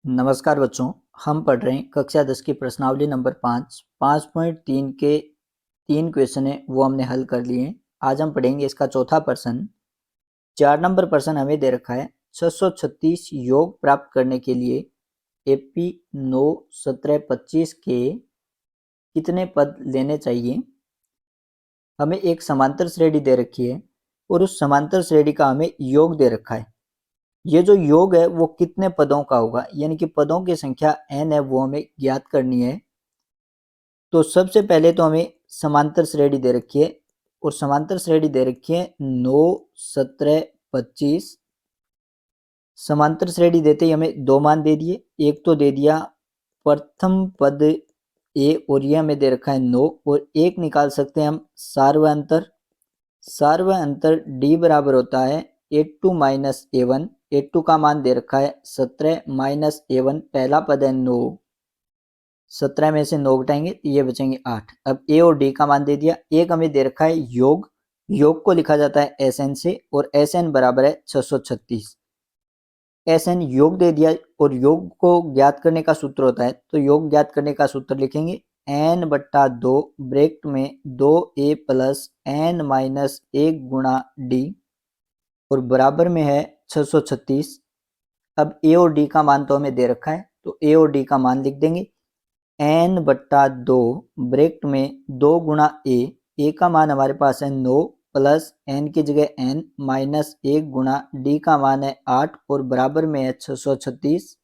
नमस्कार बच्चों, हम पढ़ रहे हैं कक्षा 10 की प्रश्नावली नंबर 5.3 के 3 क्वेश्चन है वो हमने हल कर लिए हैं। आज हम पढ़ेंगे इसका चौथा प्रश्न। 4 नंबर प्रश्न हमें दे रखा है 636 योग प्राप्त करने के लिए एपी 9, 17, 25 के कितने पद लेने चाहिए। हमें एक समांतर श्रेणी दे रखी है और उस समांतर श्रेणी का हमें योग दे रखा है। ये जो योग है वो कितने पदों का होगा, यानी कि पदों की संख्या n है वो हमें ज्ञात करनी है। तो सबसे पहले तो हमें समांतर श्रेणी दे रखी है और समांतर श्रेणी दे रखी है 9, 17, 25। समांतर श्रेणी देते ही हमें दो मान दे दिए। एक तो दे दिया प्रथम पद ए और ये हमें दे रखा है 9 और एक निकाल सकते हैं हम सार्वय अंतर। सार्वय अंतर d बराबर होता है a2 माइनस a1। a2 का मान दे रखा है 17 माइनस a1, पहला पद है 9। 17 में से 9 घटाएंगे तो ये बचेंगे 8। अब a और d का मान दे दिया। एक हमें दे रखा है योग। योग को लिखा जाता है Sn से और Sn बराबर है 636। Sn योग दे दिया और योग को ज्ञात करने का सूत्र होता है, तो योग ज्ञात करने का सूत्र लिखेंगे n/2 ब्रैकेट में 2a प्लस n माइनस 1 गुणा d और बराबर में है 636। अब a और d का मान तो हमें दे रखा है, तो a और d का मान लिख देंगे n/2 ब्रैकेट में 2 गुणा a का मान हमारे पास है 9 प्लस n की जगह n माइनस 1 गुणा d का मान है 8 और बराबर में है 636।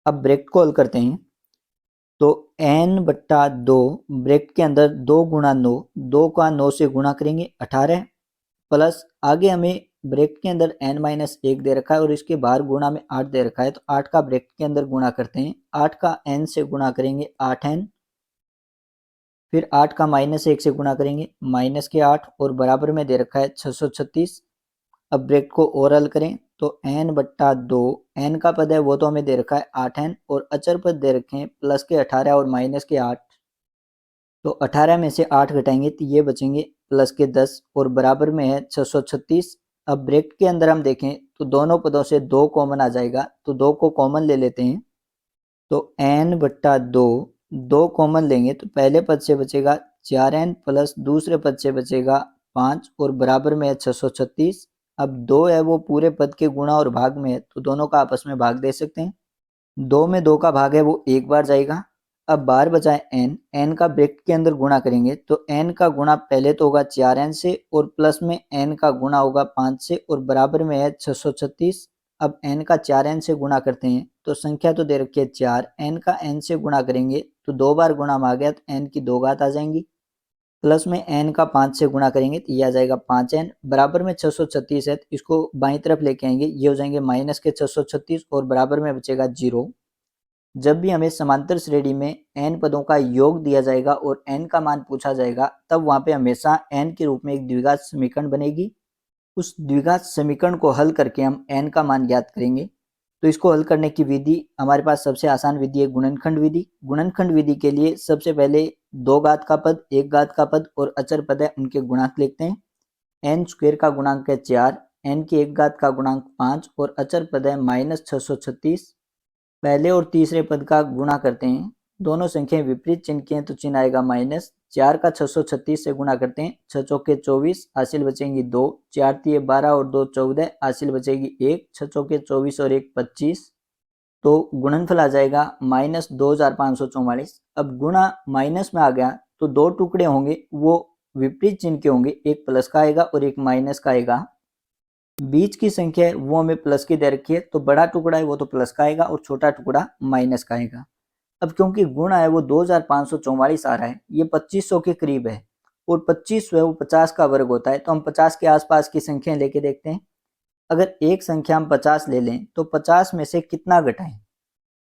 अब ब्रैकेट को हल करते हैं तो n/2 ब्रैकेट के अंदर 2 गुणा 9, 2 का 9 से गुणा करेंगे 18 प्लस आगे हमें ब्रैकेट के अंदर n माइनस 1 दे रखा है और इसके बाहर गुणा में 8 दे रखा है, तो 8 का ब्रैकेट के अंदर गुणा करते हैं। 8 का n से गुणा करेंगे 8n, फिर 8 का माइनस 1 से गुणा करेंगे माइनस के 8 और बराबर में दे रखा है 636। अब ब्रैकेट को और हल करें तो n/2 n का पद है वो तो हमें दे रखा है 8n और अचर पद दे रखे हैं प्लस के 18 और माइनस के 8। तो 18 में से 8 घटाएंगे तो ये बचेंगे प्लस के 10 और बराबर में है 636। अब ब्रैकेट के अंदर हम देखें तो दोनों पदों से 2 कॉमन आ जाएगा, तो 2 को कॉमन ले लेते हैं। तो n/2 2 कॉमन लेंगे तो पहले पद से बचेगा 4n प्लस दूसरे पद से बचेगा 5 और बराबर में है 636। अब 2 है वो पूरे पद के गुणा और भाग में है, तो दोनों का आपस में भाग दे सकते हैं। 2 में 2 का भाग है वो एक बार जाएगा। अब बाहर बचा है n का ब्रैकेट के अंदर गुणा करेंगे तो n का गुणा पहले तो होगा 4n से और प्लस में n का गुणा होगा 5 से और बराबर में है 636। अब n का 4n से गुणा करते हैं तो संख्या तो दे रखी है 4, n का n से गुणा करेंगे तो 2 बार गुणा में आ गया तो n की 2 घात आ जाएंगी। प्लस में n का 5 से गुणा करेंगे तो ये आ जाएगा 5n बराबर में 636 है, तो इसको बाईं तरफ लेके आएंगे, ये हो जाएंगे माइनस के 636 और बराबर में बचेगा 0। जब भी हमें समांतर श्रेणी में n पदों का योग दिया जाएगा और n का मान पूछा जाएगा तब वहां पे हमेशा n के रूप में एक द्विघात समीकरण बनेगी। उस द्विघात समीकरण को हल करके हम n का मान ज्ञात करेंगे। तो इसको हल करने की विधि हमारे पास सबसे आसान विधि है गुणनखंड विधि। गुणनखंड विधि के लिए सबसे पहले 2 घात का पद, 1 घात का पद और अचर पद है उनके गुणांक लिखते हैं। n स्क्वायर का गुणांक है 4, n की 1 घात का गुणांक 5 और अचर पद है माइनस 636। पहले और तीसरे पद का गुणा करते हैं, दोनों संख्याएं विपरीत चिन्ह की हैं तो चिन्ह आएगा माइनस। 4 का 636 से गुणा करते हैं, 6 चौके 24, हासिल बचेंगी 2, 4 तिये 12 और 2 14, हासिल बचेगी 1, 6 चौके 24 और 1 25। तो गुणनफल आ जाएगा माइनस 2544। अब गुणा माइनस में आ गया तो 2 टुकड़े होंगे वो विपरीत चिन्ह के होंगे, एक प्लस का आएगा और एक माइनस का आएगा। बीच की संख्या है वो हमें प्लस की दे रखी है, तो बड़ा टुकड़ा है वो तो प्लस का आएगा और छोटा टुकड़ा माइनस का आएगा। अब क्योंकि गुणा है वो 2544 आ रहा है, ये 2500 के करीब है और 25 है वो 50 का वर्ग होता है, तो हम 50 के आसपास की संख्या लेके देखते हैं। अगर एक संख्या हम 50 ले लें तो 50 में से कितना घटाएं,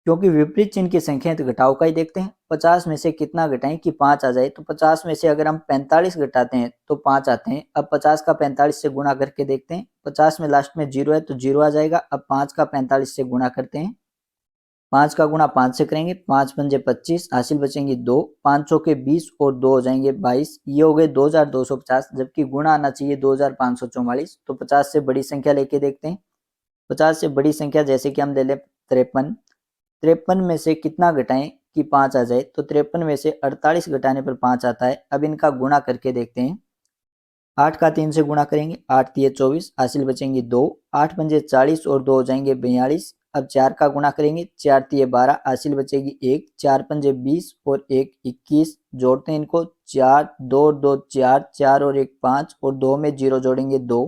क्योंकि विपरीत चिन्ह की संख्या है तो घटाव का ही देखते हैं। 50 में से कितना घटाएं कि 5 आ जाए, तो 50 में से अगर हम 45 घटाते हैं तो 5 आते हैं। अब 50 का 45 से गुणा करके देखते हैं, 50 में लास्ट में 0 है तो 0 आ जाएगा। अब 5 का 45 से गुणा करते हैं, 5 का गुणा 5 से करेंगे, 5 पंजे 25, हासिल बचेंगे 2, 5 चौके 20 और 2 हो जाएंगे 22, ये हो गए 2250, जबकि गुणा आना चाहिए 2544। तो 50 से बड़ी संख्या लेके देखते हैं। 50 से बड़ी संख्या जैसे कि हम ले लें 53, 53 में से कितना घटाएं कि 5 आ जाए, तो 53 में से 48 घटाने पर 5 आता है। अब इनका गुणा करके देखते हैं। 8 का 3 से गुणा करेंगे, 8 तिये 24, हासिल बचेंगे 2, 8 पंजे 40 और 2 हो जाएंगे 42। अब 4 का गुणा करेंगे, 4 तिये 12, हासिल बचेगी 1, 4 पंजे 20 और 1 21। जोड़ते हैं इनको, 4 2 2 4, 4 और 1 5 और 2 में 0 जोड़ेंगे 2।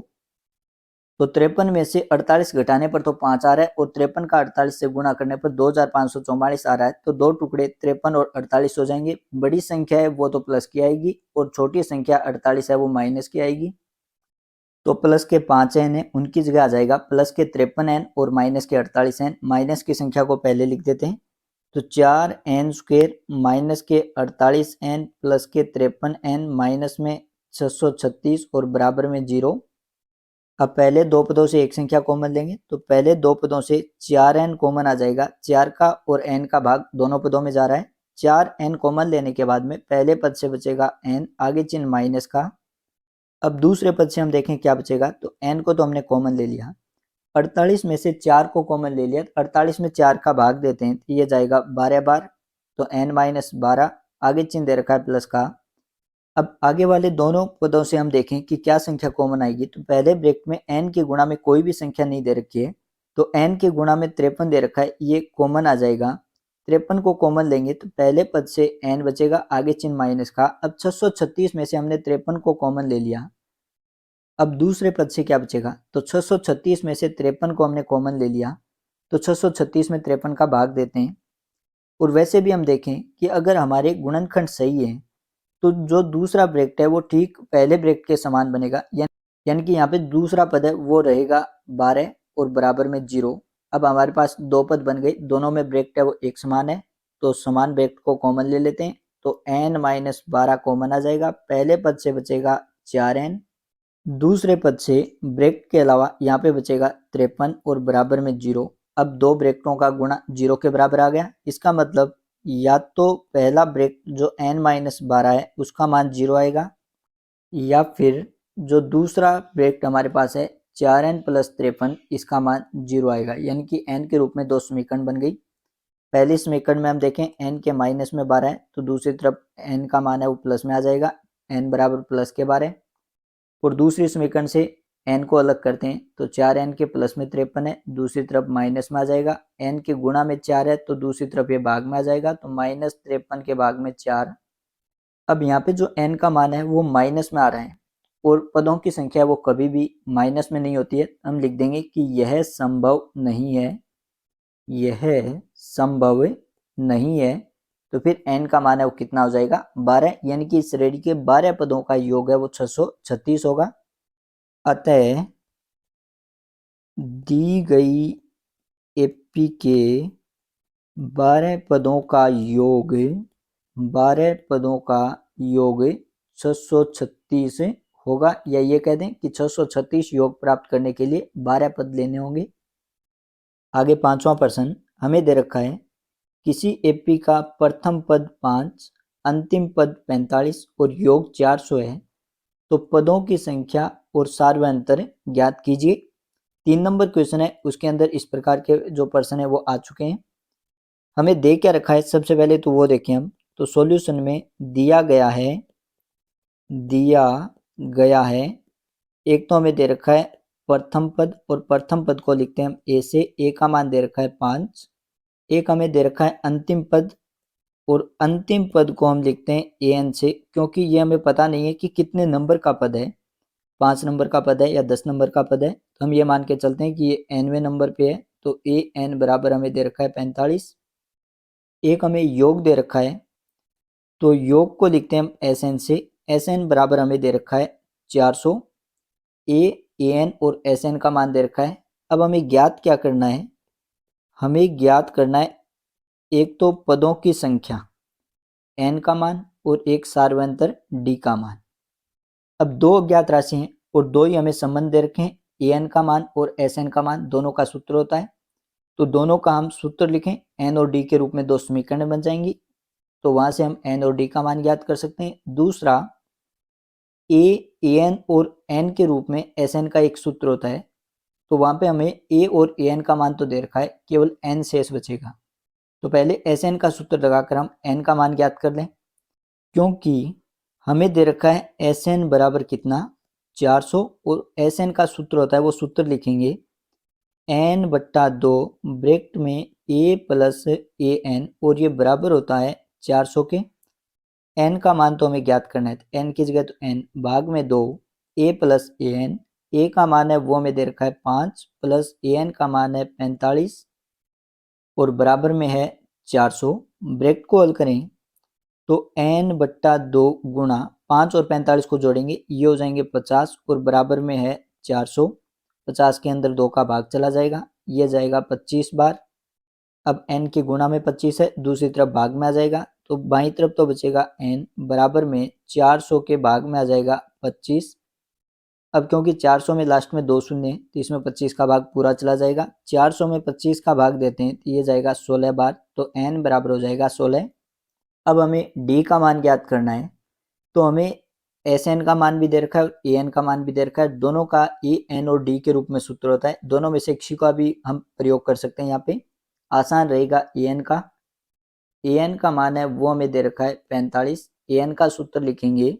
तो 53 में से 48 घटाने पर तो 5 आ रहा है और 53 का 48 से गुणा करने पर 2544 आ रहा है। तो दो टुकड़े 53 और 48 हो जाएंगे। बड़ी संख्या है वो तो प्लस की आएगी और छोटी संख्या 48 है वो माइनस की आएगी। तो प्लस के 5 एन है उनकी जगह आ जाएगा प्लस के 53 एन और माइनस के 48 एन। माइनस की संख्या को पहले लिख देते हैं। तो 4 एन स्क्वेयर माइनस के 48 एन प्लस के 53 एन माइनस में 636 और बराबर में 0। अब पहले दो पदों से एक संख्या कॉमन लेंगे, तो पहले दो पदों से 4n कॉमन आ जाएगा। 4 का और n का भाग दोनों पदों में जा रहा है। 4n कॉमन लेने के बाद में पहले पद से बचेगा n, आगे चिन्ह माइनस का। अब दूसरे पद से हम देखें क्या बचेगा, तो n को तो हमने कॉमन ले लिया, 48 में से 4 को कॉमन ले लिया, 48 में 4 का भाग देते हैं तो ये जाएगा 12 बार, तो n माइनस 12, आगे चिन्ह दे रखा है प्लस का। अब आगे वाले दोनों पदों से हम देखें कि क्या संख्या कॉमन आएगी, तो पहले ब्रैकेट में n के गुणा में कोई भी संख्या नहीं दे रखी है, तो n के गुणा में 53 दे रखा है, ये कॉमन आ जाएगा। 53 को कॉमन लेंगे तो पहले पद से n बचेगा, आगे चिन्ह माइनस का। अब 636 में से हमने 53 को कॉमन ले लिया। अब दूसरे पद से क्या बचेगा, तो 636 में से 53 को हमने कॉमन ले लिया, तो 636 में 53 का भाग देते हैं। और वैसे भी हम देखें कि अगर हमारे गुणनखंड सही है तो जो दूसरा ब्रैकेट है वो ठीक पहले ब्रैकेट के समान बनेगा, यानी कि यहाँ पे दूसरा पद है वो रहेगा 12 और बराबर में 0। अब हमारे पास दो पद बन गए, दोनों में ब्रैकेट है वो एक समान है, तो समान ब्रैकेट को कॉमन ले लेते हैं। तो n माइनस 12 कॉमन आ जाएगा, पहले पद से बचेगा 4n, दूसरे पद से ब्रैकेट के अलावा यहाँ पे बचेगा 53 और बराबर में 0। अब दो ब्रैकेटों का गुणा 0 के बराबर आ गया, इसका मतलब या तो पहला ब्रैकेट जो n माइनस 12 है उसका मान 0 आएगा, या फिर जो दूसरा ब्रैकेट हमारे पास है 4n प्लस 53 इसका मान 0 आएगा। यानी कि n के रूप में दो समीकरण बन गई। पहले समीकरण में हम देखें n के माइनस में 12 है तो दूसरी तरफ n का मान है वो प्लस में आ जाएगा, n बराबर प्लस के 12। और दूसरी समीकरण से n को अलग करते हैं तो 4n के प्लस में 53 है, दूसरी तरफ माइनस में आ जाएगा। n के गुणा में 4 है तो दूसरी तरफ ये भाग में आ जाएगा, तो माइनस 53 के भाग में 4। अब यहाँ पे जो n का मान है वो माइनस में आ रहा है और पदों की संख्या वो कभी भी माइनस में नहीं होती है। हम लिख देंगे कि यह संभव नहीं है, यह संभव नहीं है। तो फिर n का मान है वो कितना हो जाएगा 12, यानी कि इस श्रेणी के 12 पदों का योग है वो 636 होगा। अतः दी गई एपी के 12 पदों का योग 12 पदों का योग 636 होगा, या ये कह दें कि 636 योग प्राप्त करने के लिए 12 पद लेने होंगे। आगे पांचवा प्रश्न हमें दे रखा है, किसी एपी का प्रथम पद 5, अंतिम पद 45 और योग 400 है, तो पदों की संख्या और सार्वंतर ज्ञात कीजिए। 3 नंबर क्वेश्चन है, उसके अंदर इस प्रकार के जो प्रश्न है वो आ चुके हैं। हमें दे क्या रखा है, सबसे पहले तो वो देखें हम। तो सॉल्यूशन में दिया गया है एक तो हमें दे रखा है प्रथम पद, और प्रथम पद को लिखते हैं हम ए से, ए का मान दे रखा है 5। एक हमें दे रखा है अंतिम पद, और अंतिम पद को हम लिखते हैं ए एन से, क्योंकि ये हमें पता नहीं है कि कितने नंबर का पद है, 5 नंबर का पद है या 10 नंबर का पद है। तो हम ये मान के चलते हैं कि ये nवें नंबर पे है, तो ए एन बराबर हमें दे रखा है 45। एक हमें योग दे रखा है, तो योग को लिखते हैं हम एस एन से, एस एन बराबर हमें दे रखा है 400। ए एन और एस एन का मान दे रखा है। अब हमें ज्ञात क्या करना है, हमें ज्ञात करना है एक तो पदों की संख्या n का मान और एक सार्वंतर d का मान। अब दो अज्ञात राशि हैं और दो ही हमें संबंध दे रखे हैं, an का मान और sn का मान, दोनों का सूत्र होता है। तो दोनों का हम सूत्र लिखें, n और d के रूप में दो समीकरण बन जाएंगी, तो वहां से हम n और d का मान ज्ञात कर सकते हैं। दूसरा a an और n के रूप में sn का एक सूत्र होता है, तो वहां पे हमें a और an का मान तो दे रखा है, केवल n शेष बचेगा। तो पहले एस एन का सूत्र लगाकर हम एन का मान ज्ञात कर लें, क्योंकि हमें दे रखा है एस एन बराबर कितना 400 और एस एन का सूत्र होता है, वो सूत्र लिखेंगे एन बट्टा 2 ब्रैकेट में ए प्लस ए एन और ये बराबर होता है 400 के। एन का मान तो हमें ज्ञात करना है, तो एन की जगह तो एन भाग में 2 ए प्लस ए एन, ए का मान है वो हमें दे रखा है 5 प्लस ए एन का मान है 45 और बराबर में है 400। ब्रैकेट को हल करें तो एन बट्टा 2 गुणा 5 और 45 को जोड़ेंगे, ये हो जाएंगे 50 और बराबर में है 400। 50 के अंदर 2 का भाग चला जाएगा, ये जाएगा 25 बार। अब n के गुणा में 25 है, दूसरी तरफ भाग में आ जाएगा, तो बाईं तरफ तो बचेगा n बराबर में 400 के भाग में आ जाएगा 25। अब क्योंकि 400 में लास्ट में 2 शून्य है, तो इसमें 25 का भाग पूरा चला जाएगा। 400 में 25 का भाग देते हैं तो ये जाएगा 16 बार, तो n बराबर हो जाएगा 16। अब हमें d का मान ज्ञात करना है, तो हमें एस एन का मान भी दे रखा है, ए एन का मान भी दे रखा है, दोनों का ए एन और डी के रूप में सूत्र होता है, दोनों में से किसी का भी हम प्रयोग कर सकते हैं। यहाँ पे आसान रहेगा ए एन का मान है वो हमें दे रखा है 45। ए एन का सूत्र लिखेंगे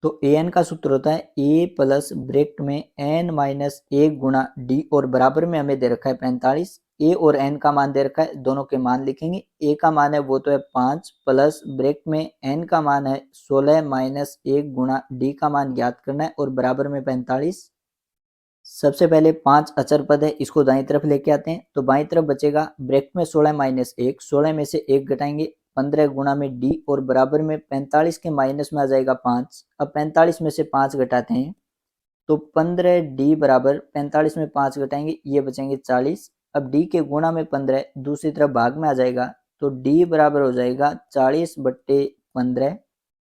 तो ए एन का सूत्र होता है ए प्लस ब्रैकेट में एन माइनस 1 गुणा डी और बराबर में हमें दे रखा है 45। ए और एन का मान दे रखा है, दोनों के मान लिखेंगे। ए का मान है वो तो है 5 प्लस ब्रैकेट में एन का मान है 16 माइनस 1 गुणा डी का मान ज्ञात करना है और बराबर में 45। सबसे पहले 5 अचर पद है, इसको दाईं तरफ लेके आते हैं, तो बाईं तरफ बचेगा ब्रैकेट में 16 माइनस 1, 16 में से 1 घटाएंगे 15 गुणा में डी और बराबर में 45 के माइनस में आ जाएगा 5। अब 45 में से 5 घटाते हैं तो 15 डी बराबर 45 में 5 घटाएंगे, ये बचेंगे 40। अब डी के गुणा में 15 दूसरी तरफ भाग में आ जाएगा, तो डी बराबर हो जाएगा 40/15।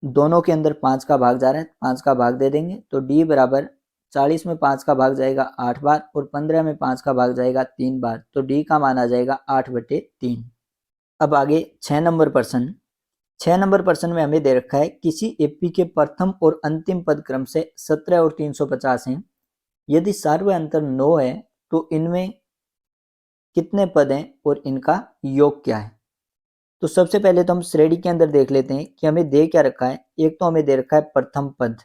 दोनों के अंदर 5 का भाग जा रहा है, 5 का भाग दे देंगे, तो डी बराबर 40 में 5 का भाग जाएगा 8 बार और 15 में 5 का भाग जाएगा 3 बार, तो डी का मान आ जाएगा 8/3। अब आगे 6 नंबर प्रश्न। 6 नंबर प्रश्न में हमें दे रखा है किसी एपी के प्रथम और अंतिम पद क्रम से 17 और 350 हैं। यदि सार्वय अंतर 9 है तो इनमें कितने पद हैं और इनका योग क्या है। तो सबसे पहले तो हम श्रेणी के अंदर देख लेते हैं कि हमें दे क्या रखा है। एक तो हमें दे रखा है प्रथम पद,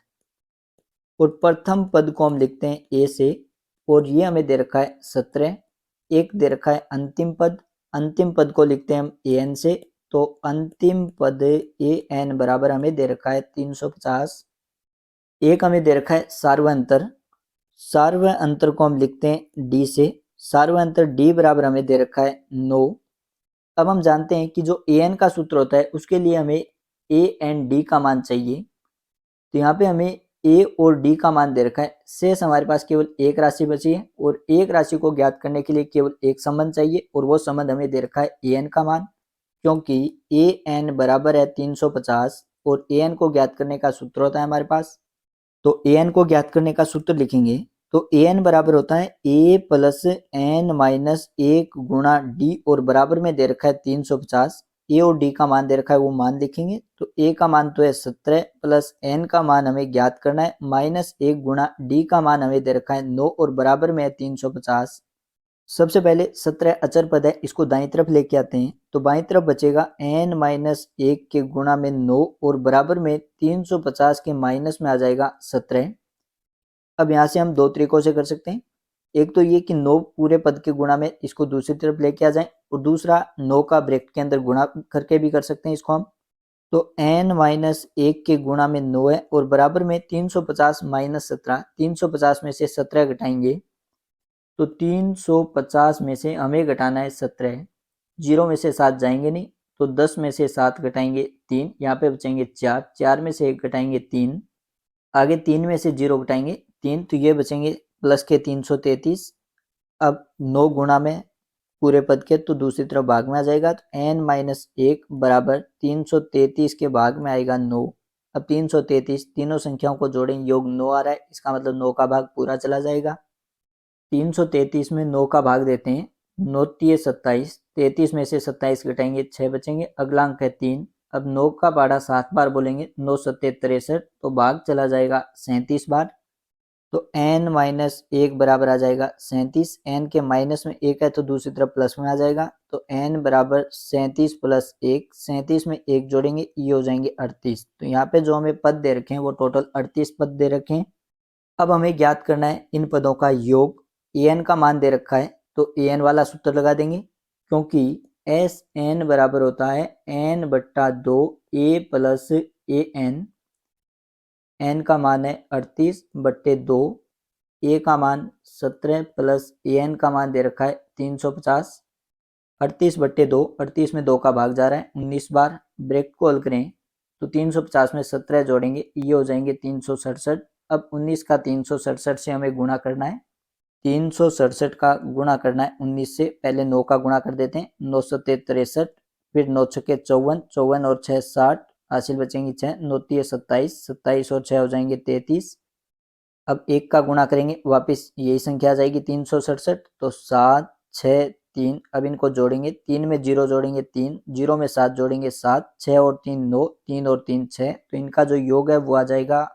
और प्रथम पद को हम लिखते हैं ए से, और ये हमें दे रखा है 17। एक दे रखा है अंतिम पद, अंतिम पद को लिखते हैं हम ए एन से, तो अंतिम पद ए एन बराबर हमें दे रखा है 350। एक हमें दे रखा है सार्वय अंतर, सार्वय अंतर को हम लिखते हैं डी से, सार्वय अंतर डी बराबर हमें दे रखा है 9। अब हम जानते हैं कि जो ए एन का सूत्र होता है उसके लिए हमें ए एंड डी का मान चाहिए, तो यहाँ पे हमें ए और डी का मान दे रखा है। शेष हमारे पास केवल एक राशि बची है और एक राशि को ज्ञात करने के लिए केवल एक संबंध चाहिए, और वो संबंध हमें दे रखा है ए एन का मान, क्योंकि ए एन बराबर है 350 और ए एन को ज्ञात करने का सूत्र होता है हमारे पास। तो ए एन को ज्ञात करने का सूत्र लिखेंगे तो ए एन बराबर होता है ए प्लस एन माइनस 1 गुणा डी और बराबर में दे रखा है 350। ए और डी का मान दे रखा है वो मान लिखेंगे, तो ए का मान तो है 17 प्लस एन का मान हमें ज्ञात करना है माइनस 1 गुणा डी का मान हमें दे रखा है 9 और बराबर में है 350। सबसे पहले 17 अचर पद है, इसको दाईं तरफ लेके आते हैं, तो बाईं तरफ बचेगा n माइनस 1 के गुणा में 9 और बराबर में 350 के माइनस में आ जाएगा 17। अब यहाँ से हम दो तरीकों से कर सकते हैं। एक तो ये कि 9 पूरे पद के गुणा में इसको दूसरी तरफ लेके आ जाएं, और दूसरा 9 का ब्रैकेट के अंदर गुणा करके भी कर सकते हैं इसको हम। तो n माइनस 1 के गुणा में 9 है और बराबर में 350 माइनस 17, 350 में से 17 घटाएंगे तो 350 में से हमें घटाना है 17, 0 में से 7 जाएंगे नहीं, तो 10 में से 7 घटाएंगे 3, यहाँ पे बचेंगे 4, 4 में से 1 घटाएंगे 3, आगे 3 में से 0 घटाएंगे 3, तो ये बचेंगे प्लस के 333। अब 9 गुणा में पूरे पद के, तो दूसरी तरफ भाग में आ जाएगा, तो n माइनस 1 बराबर 333 के भाग में आएगा 9। अब 333 तीनों संख्याओं को जोड़ें, योग 9 आ रहा है, इसका मतलब 9 का भाग पूरा चला जाएगा। 333 में 9 का भाग देते हैं, 9 तिये 27, 33 में से 27 घटाएंगे 6 बचेंगे, अगला अंक है 3। अब 9 का पाढ़ा 7 बार बोलेंगे, 9 सत्ते 63, तो भाग चला जाएगा 37 बार। तो n माइनस 1 बराबर आ जाएगा 37। n के माइनस में 1 है तो दूसरी तरफ प्लस में आ जाएगा, तो n बराबर 37 प्लस 1, 37 में 1 जोड़ेंगे ये हो जाएंगे 38। तो यहाँ पे जो हमें पद दे रखे हैं वो टोटल 38 पद दे रखे हैं। अब हमें ज्ञात करना है इन पदों का योग। an का मान दे रखा है तो an वाला सूत्र लगा देंगे, क्योंकि एस एन बराबर होता है n बट्टा 2 a प्लस ए एन का मान है 38 बट्टे 2, ए का मान 17 प्लस ए एन का मान दे रखा है 350। 38 बट्टे 2, 38 में 2 का भाग जा रहा है 19 बार, ब्रैकेट को हल करें तो 350 में 17 जोड़ेंगे ये हो जाएंगे 367। अब 19 का 367 से हमें गुणा करना है, 367 का गुणा करना है 19 से। पहले 9 का गुणा कर देते हैं, 9 सत्ते 63, फिर 9 छक्के 54, 54 और 6 60, हासिल बचेंगी 6, 9 तिये 27, 27 और 6 हो जाएंगे 33। अब 1 का गुणा करेंगे वापस यही संख्या आ जाएगी 367, तो 7 6 3। अब इनको जोड़ेंगे, 3 में 0 जोड़ेंगे 3, 0 में 7 जोड़ेंगे 7, 6 और 3 9, 3 और 3 6, तो इनका जो योग है वो आ जाएगा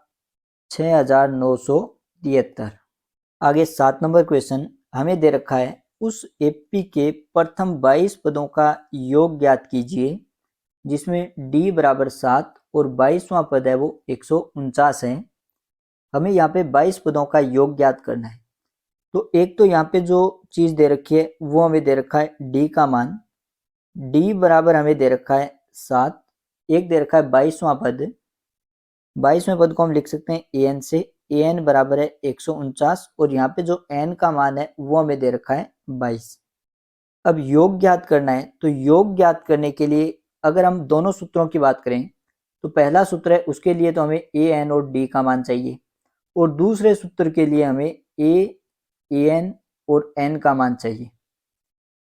6973। आगे 7 नंबर क्वेश्चन हमें दे रखा है उस एपी के प्रथम 22 पदों का योग ज्ञात कीजिए जिसमें d बराबर 7 और 22वां पद है वो 149 है। हमें यहाँ पे 22 पदों का योग ज्ञात करना है। तो एक तो यहाँ पे जो चीज दे रखी है वो हमें दे रखा है d का मान, d बराबर हमें दे रखा है 7, एक दे रखा है 22वां पद। 22वें पद को हम लिख सकते हैं an से, an बराबर है 149 और यहाँ पे जो n का मान है वो हमें दे रखा है 22। अब योग ज्ञात करना है, तो योग ज्ञात करने के लिए अगर हम दोनों सूत्रों की बात करें तो पहला सूत्र है उसके लिए तो हमें ए एन और डी का मान चाहिए, और दूसरे सूत्र के लिए हमें ए एन और एन का मान चाहिए।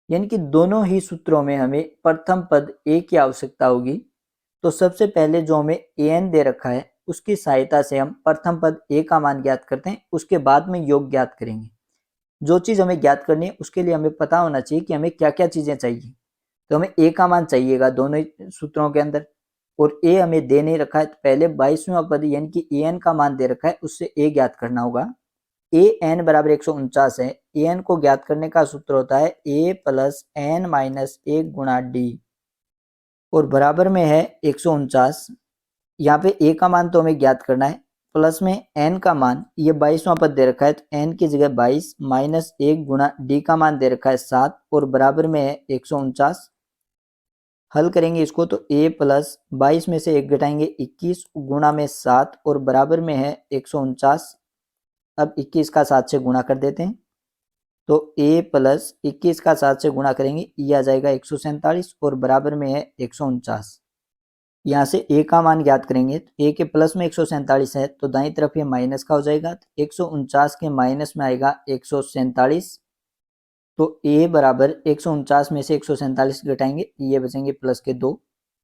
यानी कि दोनों ही सूत्रों में हमें प्रथम पद ए की आवश्यकता होगी। तो सबसे पहले जो हमें ए एन दे रखा है उसकी सहायता से हम प्रथम पद ए का मान ज्ञात करते हैं, उसके बाद में योग ज्ञात करेंगे। जो चीज हमें ज्ञात करनी है उसके लिए हमें पता होना चाहिए कि हमें क्या क्या चीजें चाहिए। तो हमें ए का मान चाहिएगा दोनों सूत्रों के अंदर, और ए हमें दे नहीं रखा है तो पहले 22वां पद यानी कि ए एन का मान दे रखा है उससे ए ज्ञात करना होगा। ए एन बराबर 149 है, ए एन को ज्ञात करने का सूत्र होता है ए प्लस एन माइनस 1 गुणा डी, और बराबर में है 149। यहाँ पे ए का मान तो हमें ज्ञात करना है, प्लस में एन का मान, ये 22वां पद दे रखा है तो एन की जगह 22 माइनस 1 गुणा डी का मान दे रखा है 7 और बराबर में है 149। हल करेंगे इसको तो a प्लस 22 में से 1 घटाएंगे 21 गुणा में 7 और बराबर में है 149। अब 21 का 7 से गुणा कर देते हैं, तो a प्लस 21 का 7 से गुणा करेंगे ये आ जाएगा 147 और बराबर में है 149। यहाँ से a का मान ज्ञात करेंगे तो a के प्लस में 147 है तो दाईं तरफ ये माइनस का हो जाएगा, तो 149 के माइनस में आएगा 147। तो a बराबर 149 में से 147 घटाएंगे ये बचेंगे प्लस के 2।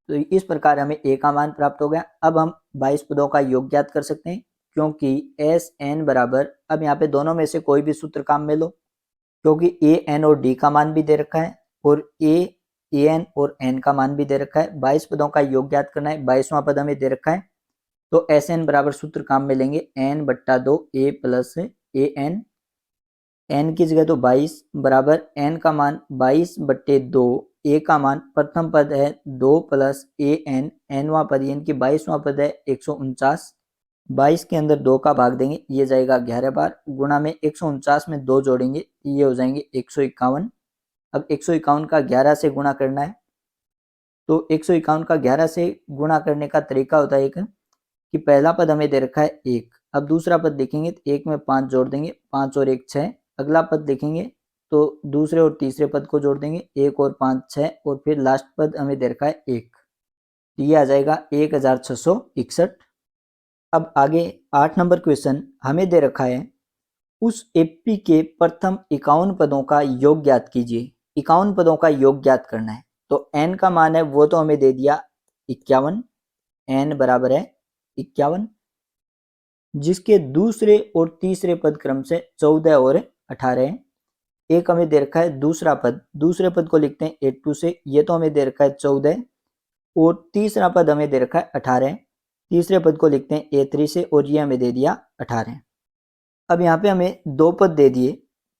तो इस प्रकार हमें a का मान प्राप्त हो गया। अब हम 22 पदों का योग ज्ञात कर सकते हैं, क्योंकि एस एन बराबर, अब यहाँ पे दोनों में से कोई भी सूत्र काम में लो, क्योंकि ए एन और डी का मान भी दे रखा है और ए एन और एन का मान भी दे रखा है। 22 पदों का योग ज्ञात करना है, 22वां पद हमें दे रखा है, तो एस एन बराबर सूत्र काम में लेंगे एन बट्टा 2 ए प्लस ए एन, एन की जगह तो 22 बराबर एन का मान 22 बट्टे 2, ए का मान प्रथम पद है 2 प्लस ए एन, एनवां पद यानी कि 22वां पद है 149। 22 के अंदर 2 का भाग देंगे ये जाएगा 11 बार, गुणा में 149 में 2 जोड़ेंगे ये हो जाएंगे 151। अब 151 का 11 से गुणा करना है, तो 151 का 11 से गुणा करने का तरीका होता है एक कि पहला पद हमें दे रखा है 1, अब दूसरा पद देखेंगे तो 1 में 5 जोड़ देंगे, 5 और 1 6। अगला पद देखेंगे तो दूसरे और तीसरे पद को जोड़ देंगे 1 और 5 6, और फिर लास्ट पद हमें दे रखा है 1, ये आ जाएगा 1661। अब आगे 8 नंबर क्वेश्चन हमें दे रखा है उस एपी के प्रथम 51 पदों का योग ज्ञात कीजिए। 51 पदों का योग ज्ञात करना है, तो n का मान है वो तो हमें दे दिया 51, n बराबर है 51, जिसके दूसरे और तीसरे पद क्रम से 14 और 18 है। एक हमें दे रखा है दूसरा पद, दूसरे पद को लिखते हैं A2 से, ये तो हमें दे रखा है 14 और तीसरा पद हमें दे रखा है 18, तीसरे पद को लिखते हैं A3 से और ये हमें दे दिया 18। अब यहाँ पे हमें दो पद दे दिए,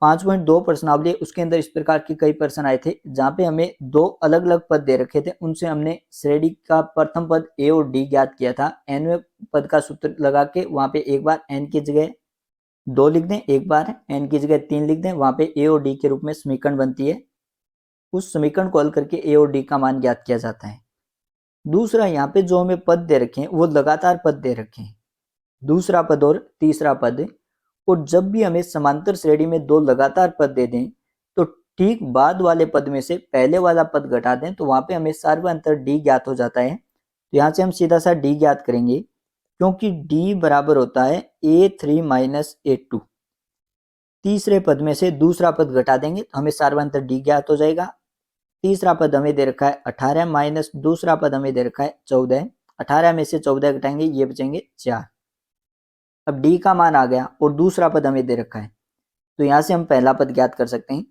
5.2 प्रश्नावली, उसके अंदर इस प्रकार के कई प्रश्न आए थे जहाँ पे हमें दो अलग अलग पद दे रखे थे, उनसे हमने श्रेणी का प्रथम पद ए और डी ज्ञात किया था। nवें पद का सूत्र लगा के वहाँ पे एक बार n की जगह 2 लिख दें, एक बार n की जगह 3 लिख दें, वहाँ पे a और d के रूप में समीकरण बनती है। उस समीकरण को हल करके a और d का मान ज्ञात किया जाता है। दूसरा, यहाँ पे जो हमें पद दे रखे हैं वो लगातार पद दे रखे हैं, दूसरा पद और तीसरा पद, और जब भी हमें समांतर श्रेणी में दो लगातार पद दे दें तो ठीक बाद वाले पद में से पहले वाला पद घटा दें तो वहां पे हमें सर्वांतर डी ज्ञात हो जाता है। तो यहाँ से हम सीधा सा डी ज्ञात करेंगे, क्योंकि डी बराबर होता है a3 माइनस a2। तीसरे पद में से दूसरा पद घटा देंगे तो हमें सर्वांतर डी ज्ञात हो जाएगा। तीसरा पद हमें दे रखा है 18 माइनस दूसरा पद हमें दे रखा है 14। 18 में से 14 घटाएंगे, ये बचेंगे 4। अब d का मान आ गया और दूसरा पद हमें दे रखा है, तो यहाँ से हम पहला पद ज्ञात कर सकते हैं,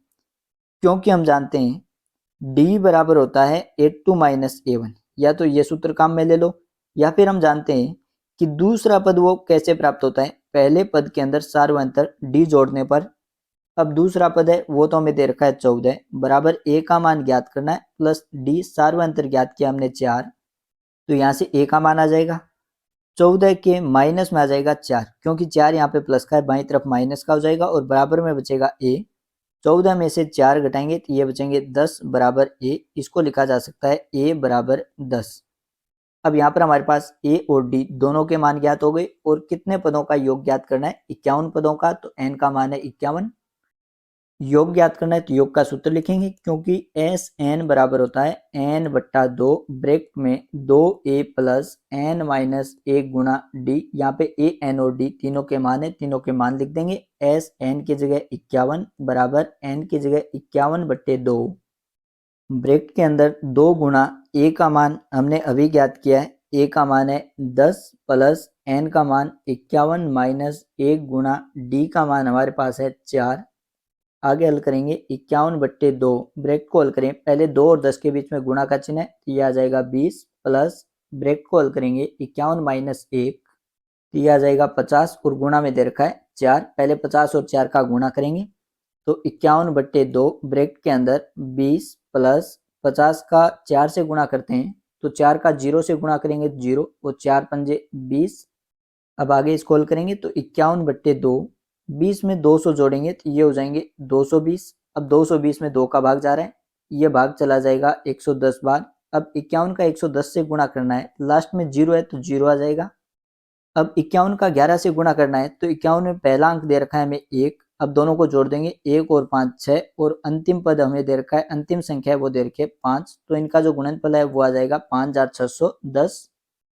क्योंकि हम जानते हैं d बराबर होता है a2 माइनस a1। या तो ये सूत्र काम में ले लो, या फिर हम जानते हैं कि दूसरा पद वो कैसे प्राप्त होता है, पहले पद के अंदर सार्वंतर d जोड़ने पर। अब दूसरा पद है वो तो हमें दे रखा है 14 बराबर a का मान ज्ञात करना है प्लस d सार्वंतर ज्ञात किया हमने 4, तो यहाँ से a का मान आ जाएगा 14 के माइनस में आ जाएगा 4, क्योंकि 4 यहाँ पे प्लस का है, बाईं तरफ माइनस का हो जाएगा और बराबर में बचेगा a। 14 में से 4 घटाएंगे तो ये बचेंगे 10 बराबर a। इसको लिखा जा सकता है a बराबर 10। अब यहाँ पर हमारे पास a और d दोनों के मान ज्ञात हो गए, और कितने पदों का योग ज्ञात करना है, 51 पदों का, तो n का मान है 51। योग ज्ञात करना है तो योग का सूत्र लिखेंगे, क्योंकि एस एन बराबर होता है n बट्टा 2 ब्रैकेट में 2a प्लस n माइनस 1 गुणा d। यहाँ पे a n और d तीनों के मान है, तीनों के मान लिख देंगे। एस n की जगह 51 बराबर n की जगह 51 बट्टे 2, ब्रैकेट के अंदर 2 गुणा a का मान हमने अभी ज्ञात किया है, a का मान है 10 प्लस n का मान 51 माइनस 1 गुणा d का मान हमारे पास है 4। आगे हल करेंगे 51 बट्टे 2, ब्रैकेट को हल करें, पहले 2 और 10 के बीच में गुणा का चिन्ह है, तो यह आ जाएगा 20 प्लस ब्रैकेट को हल करेंगे 51 माइनस 1, तो यह आ जाएगा 50 और गुणा में दे रखा है 4। पहले 50 और 4 का गुणा करेंगे तो 51 बट्टे 2 ब्रैकेट के अंदर 20 प्लस 50 का 4 से गुणा करते हैं तो 4 का 0 से गुणा करेंगे तो 0 और 4 पंजे 20। अब आगे इसको हल करेंगे तो 51 बट्टे 2, 20 में 200 जोड़ेंगे तो ये हो जाएंगे 220। अब 220 में 2 का भाग जा रहा है, ये भाग चला जाएगा 110 बार। अब 51 का 110 से गुणा करना है, लास्ट में 0 है तो 0 आ जाएगा। अब 51 का 11 से गुणा करना है तो 51 में पहला अंक दे रखा है हमें 1, अब दोनों को जोड़ देंगे 1 और 5 6, और अंतिम पद हमें दे रखा है, अंतिम संख्या है वो दे रखी है 5, तो इनका जो गुणनफल है वो आ जाएगा 5610।